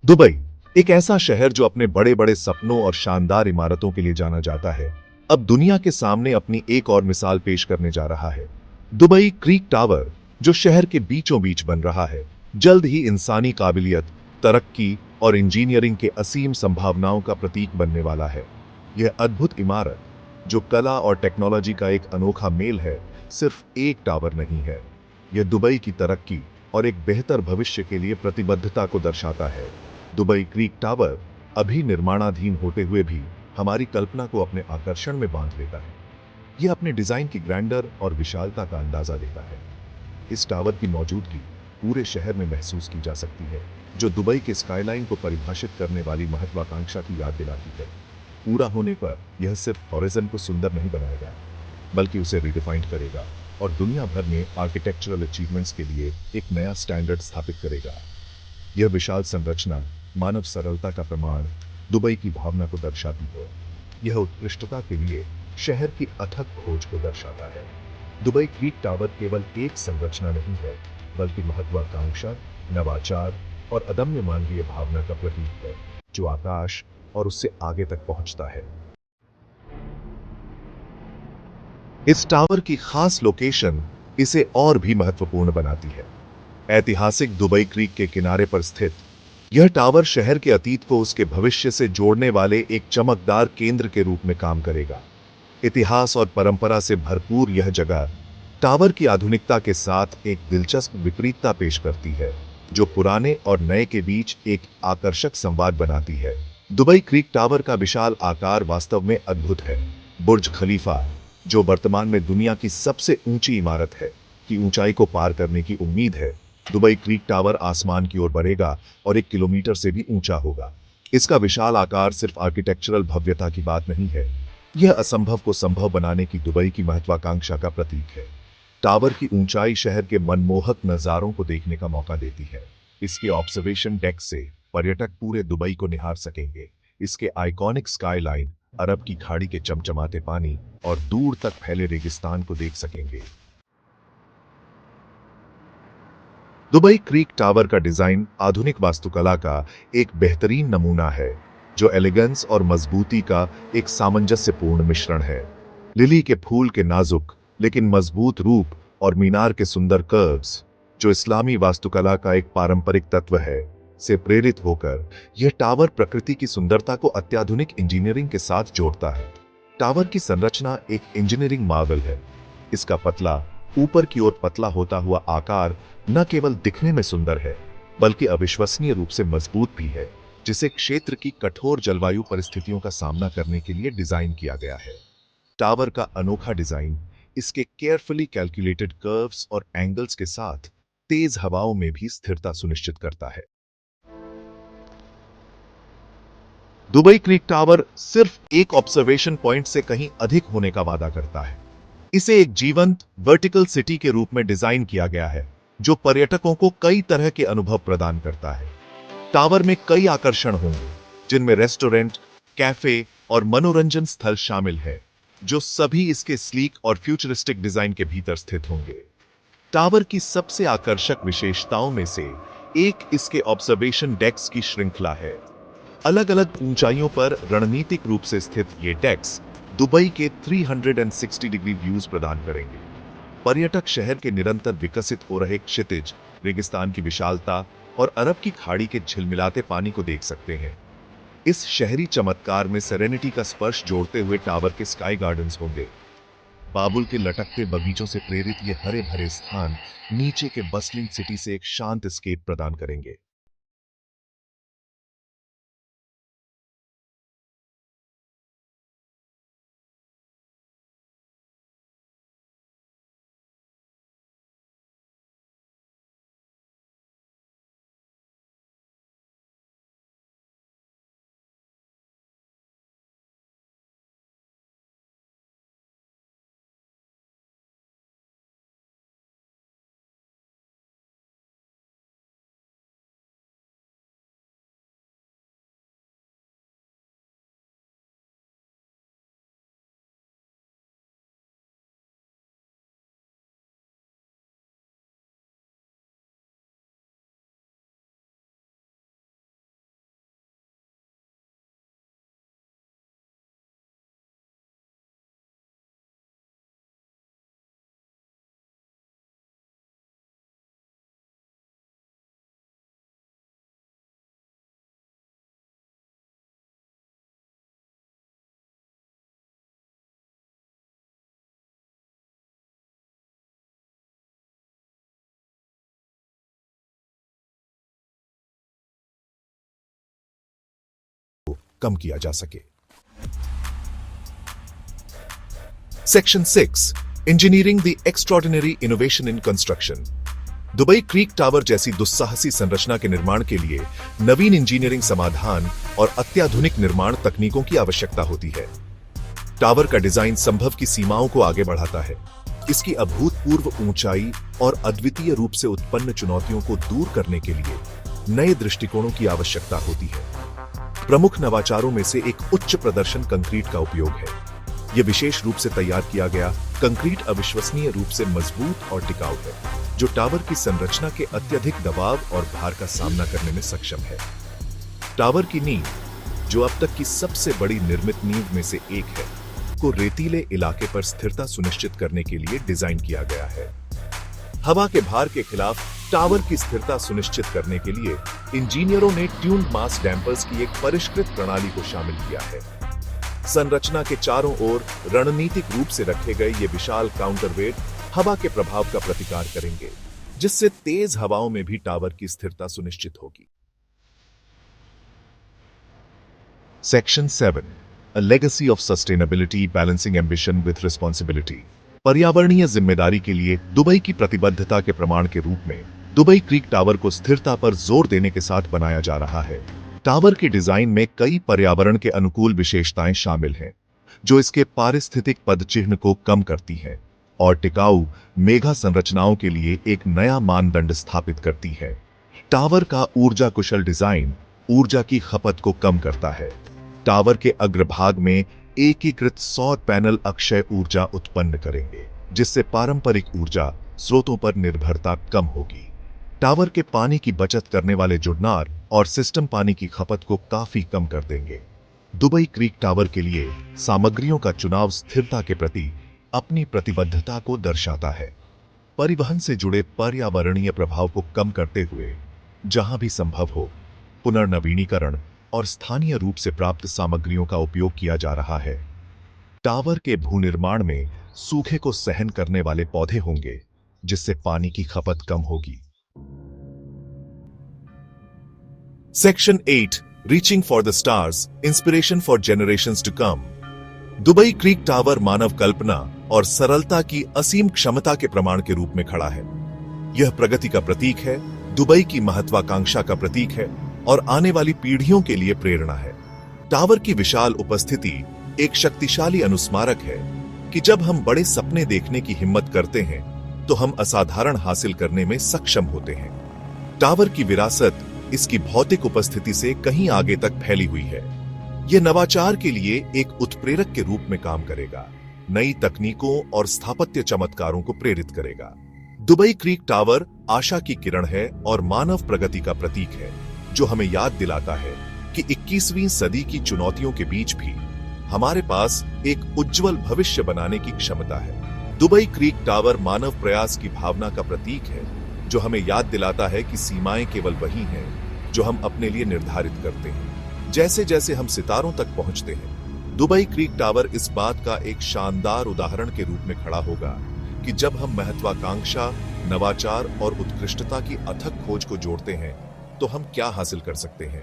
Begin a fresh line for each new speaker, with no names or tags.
Dubai एक ऐसा शहर जो अपने बड़े बड़े सपनों और शानदार इमारतों के लिए जाना जाता है, अब दुनिया के सामने अपनी एक और मिसाल पेश करने जा रहा है। दुबई क्रीक टावर, जो शहर के बीचों बीच बन रहा है, जल्द ही इंसानी काबिलियत, तरक्की और इंजीनियरिंग के असीम संभावनाओं का प्रतीक बनने वाला है। यह अद्भुत इमारत, जो कला और टेक्नोलॉजी का एक अनोखा मेल है, सिर्फ एक टावर नहीं है। यह दुबई की तरक्की और एक बेहतर भविष्य के लिए प्रतिबद्धता को दर्शाता है। दुबई क्रीक टावर अभी निर्माणाधीन होते हुए भी हमारी कल्पना को अपने आकर्षण में बांध लेता है। यह अपने डिजाइन की ग्रैंडर और विशालता का अंदाजा देता है। इस टावर की मौजूदगी पूरे शहर में महसूस की जा सकती है, जो दुबई के स्काईलाइन को परिभाषित करने वाली महत्वाकांक्षा की याद दिलाती है। पूरा होने पर यह सिर्फ हॉरिजन को सुंदर नहीं बनाएगा, बल्कि उसे रिडिफाइंड करेगा और दुनिया भर में आर्किटेक्चरल अचीवमेंट्स के लिए एक नया स्टैंडर्ड स्थापित करेगा। यह विशाल संरचना मानव सरलता का प्रमाण, दुबई की भावना को दर्शाती है। यह उत्कृष्टता के लिए शहर की अथक खोज को दर्शाता है। दुबई क्रीक टावर केवल एक संरचना नहीं है, बल्कि महत्वाकांक्षा, नवाचार और अदम्य मानवीय भावना का प्रतीक है, जो आकाश और उससे आगे तक पहुंचता है। इस टावर की खास लोकेशन इसे और भी महत्वपूर्ण बनाती है। ऐतिहासिक दुबई क्रीक के किनारे पर स्थित यह टावर शहर के अतीत को उसके भविष्य से जोड़ने वाले एक चमकदार केंद्र के रूप में काम करेगा। इतिहास और परंपरा से भरपूर यह जगह टावर की आधुनिकता के साथ एक दिलचस्प विपरीतता पेश करती है, जो पुराने और नए के बीच एक आकर्षक संवाद बनाती है। दुबई क्रीक टावर का विशाल आकार वास्तव में अद्भुत है। बुर्ज खलीफा, जो वर्तमान में दुनिया की सबसे ऊंची इमारत है, की ऊंचाई को पार करने की उम्मीद है। दुबई क्रीक टावर आसमान की ओर बढ़ेगा और 1 किलोमीटर से भी ऊंचा होगा। इसका विशाल आकार सिर्फ आर्किटेक्चरल भव्यता की बात नहीं है, यह असंभव को संभव बनाने की दुबई की महत्वाकांक्षा का प्रतीक है। टावर की ऊंचाई शहर के मनमोहक नजारों को देखने का मौका देती है। इसके ऑब्जर्वेशन डेक से पर्यटक पूरे दुबई को निहार सकेंगे। इसके आइकॉनिक स्काईलाइन, अरब की खाड़ी के चमचमाते पानी और दूर तक फैले रेगिस्तान को देख सकेंगे। दुबई क्रीक टावर का डिजाइन आधुनिक वास्तुकला का एक बेहतरीन नमूना है, जो एलिगेंस और मजबूती का एक सामंजस्यपूर्ण मिश्रण है। लिली के फूल के नाजुक लेकिन मजबूत रूप और मीनार के सुंदर कर्व्स, जो इस्लामी वास्तुकला का एक पारंपरिक तत्व है, से प्रेरित होकर यह टावर प्रकृति की सुंदरता को अत्याधुनिक इंजीनियरिंग के साथ जोड़ता है। टावर की संरचना एक इंजीनियरिंग मार्वल है। इसका पतला, ऊपर की ओर पतला होता हुआ आकार न केवल दिखने में सुंदर है, बल्कि अविश्वसनीय रूप से मजबूत भी है, जिसे क्षेत्र की कठोर जलवायु परिस्थितियों का सामना करने के लिए डिजाइन किया गया है। टावर का अनोखा डिजाइन इसके केयरफुली कैलकुलेटेड कर्व्स और एंगल्स के साथ तेज हवाओं में भी स्थिरता सुनिश्चित करता है। दुबई क्रीक टावर सिर्फ एक ऑब्जर्वेशन पॉइंट से कहीं अधिक होने का वादा करता है। इसे एक जीवंत वर्टिकल सिटी के रूप में डिजाइन किया गया है, जो पर्यटकों को कई तरह के अनुभव प्रदान करता है। टावर में कई आकर्षण होंगे, जिनमें रेस्टोरेंट, कैफे और मनोरंजन स्थल शामिल है, जो सभी इसके स्लीक और फ्यूचरिस्टिक डिजाइन के भीतर स्थित होंगे। टावर की सबसे आकर्षक विशेषताओं में से एक इसके ऑब्जर्वेशन डेक्स की श्रृंखला है। अलग अलग ऊंचाइयों पर रणनीतिक रूप से स्थित ये डेक्स दुबई के 360 डिग्री व्यूज प्रदान करेंगे। पर्यटक शहर के निरंतर विकसित हो रहे क्षितिज, रेगिस्तान की विशालता और अरब की खाड़ी के झिलमिलाते पानी को देख सकते हैं। इस शहरी चमत्कार में सेरेनिटी का स्पर्श जोड़ते हुए टावर के स्काई गार्डन्स होंगे। बाबुल के लटकते बगीचों से प्रेरित ये हरे भरे स्थान नीचे के बस्लिंग सिटी से एक शांत स्केप प्रदान करेंगे। कम किया जा सके। Section 6, engineering the extraordinary innovation in construction. Dubai Creek tower जैसी दुस्साहसी संरचना के निर्माण के लिए नवीन इंजीनियरिंग समाधान और अत्याधुनिक निर्माण तकनीकों की आवश्यकता होती है। टावर का डिजाइन संभव की सीमाओं को आगे बढ़ाता है। इसकी अभूतपूर्व ऊंचाई और अद्वितीय रूप से उत्पन्न चुनौतियों को दूर करने के लिए नए दृष्टिकोणों की आवश्यकता होती है। प्रमुख नवाचारों में से एक उच्च प्रदर्शन कंक्रीट का उपयोग है। यह विशेष रूप से तैयार किया गया कंक्रीट अविश्वसनीय रूप से मजबूत और टिकाऊ है, जो टावर की संरचना के अत्यधिक दबाव और भार का सामना करने में सक्षम है। टावर की नींव, जो अब तक की सबसे बड़ी निर्मित नींव में से एक है, को रेतीले इलाके पर स्थिरता सुनिश्चित करने के लिए डिजाइन किया गया है। हवा के भार के खिलाफ टावर की स्थिरता सुनिश्चित करने के लिए इंजीनियरों ने ट्यून्ड मास डैम्पर्स की एक परिष्कृत प्रणाली को शामिल किया है। संरचना के चारों ओर रणनीतिक रूप से रखे गए ये विशाल काउंटरवेट हवा के प्रभाव का प्रतिकार करेंगे, जिससे तेज हवाओं में भी टावर की स्थिरता सुनिश्चित होगी। Section 7, A legacy of sustainability balancing ambition with responsibility। पर्यावरणीय जिम्मेदारी के लिए दुबई की प्रतिबद्धता के प्रमाण के रूप में दुबई क्रीक टावर को स्थिरता पर जोर देने के साथ बनाया जा रहा है। टावर के डिजाइन में कई पर्यावरण के अनुकूल विशेषताएं शामिल हैं, जो इसके पारिस्थितिक पदचिह्न को कम करती हैं और टिकाऊ मेगा संरचनाओं के लिए एक नया मानदंड स्थापित करती है। टावर का ऊर्जा कुशल डिजाइन ऊर्जा की खपत को कम करता है। टावर के अग्रभाग में एकीकृत सौर पैनल अक्षय ऊर्जा उत्पन्न करेंगे, जिससे पारंपरिक ऊर्जा स्रोतों पर निर्भरता कम होगी। टावर के पानी की बचत करने वाले जुड़नार और सिस्टम पानी की खपत को काफी कम कर देंगे। दुबई क्रीक टावर के लिए सामग्रियों का चुनाव स्थिरता के प्रति अपनी प्रतिबद्धता को दर्शाता है। परिवहन से जुड़े पर्यावरणीय प्रभाव को कम करते हुए जहां भी संभव हो पुनर्नवीनीकरण और स्थानीय रूप से प्राप्त सामग्रियों का उपयोग किया जा रहा है। टावर के भूनिर्माण में सूखे को सहन करने वाले पौधे होंगे, जिससे पानी की खपत कम होगी। Section 8, reaching for the stars, inspiration for generations to come. Dubai Creek Tower मानव कल्पना और सरलता की असीम क्षमता के प्रमाण के रूप में खड़ा है। यह प्रगति का प्रतीक है, दुबई की महत्वाकांक्षा का प्रतीक है और आने वाली पीढ़ियों के लिए प्रेरणा है। टावर की विशाल उपस्थिति एक शक्तिशाली अनुस्मारक है कि जब हम बड़े सपने देखने की हिम्मत करते हैं तो हम असाधारण हासिल करने में सक्षम होते हैं। टावर की विरासत इसकी भौतिक उपस्थिति से कहीं आगे तक फैली हुई है। यह नवाचार के लिए एक उत्प्रेरक के रूप में काम करेगा, नई तकनीकों और स्थापत्य चमत्कारों को प्रेरित करेगा। दुबई क्रीक टावर आशा की किरण है और मानव प्रगति का प्रतीक है, जो हमें याद दिलाता है कि 21वीं सदी की चुनौतियों के बीच भी हमारे पास एक उज्जवल भविष्य बनाने की क्षमता है। दुबई क्रीक टावर मानव प्रयास की भावना का प्रतीक है, जो हमें याद दिलाता है कि सीमाएं केवल वही हैं जो हम अपने लिए निर्धारित करते हैं। जैसे जैसे हम सितारों तक पहुंचते हैं, दुबई क्रीक टावर इस बात का एक शानदार उदाहरण के रूप में खड़ा होगा कि जब हम महत्वाकांक्षा, नवाचार और उत्कृष्टता की अथक खोज को जोड़ते हैं तो हम क्या हासिल कर सकते हैं।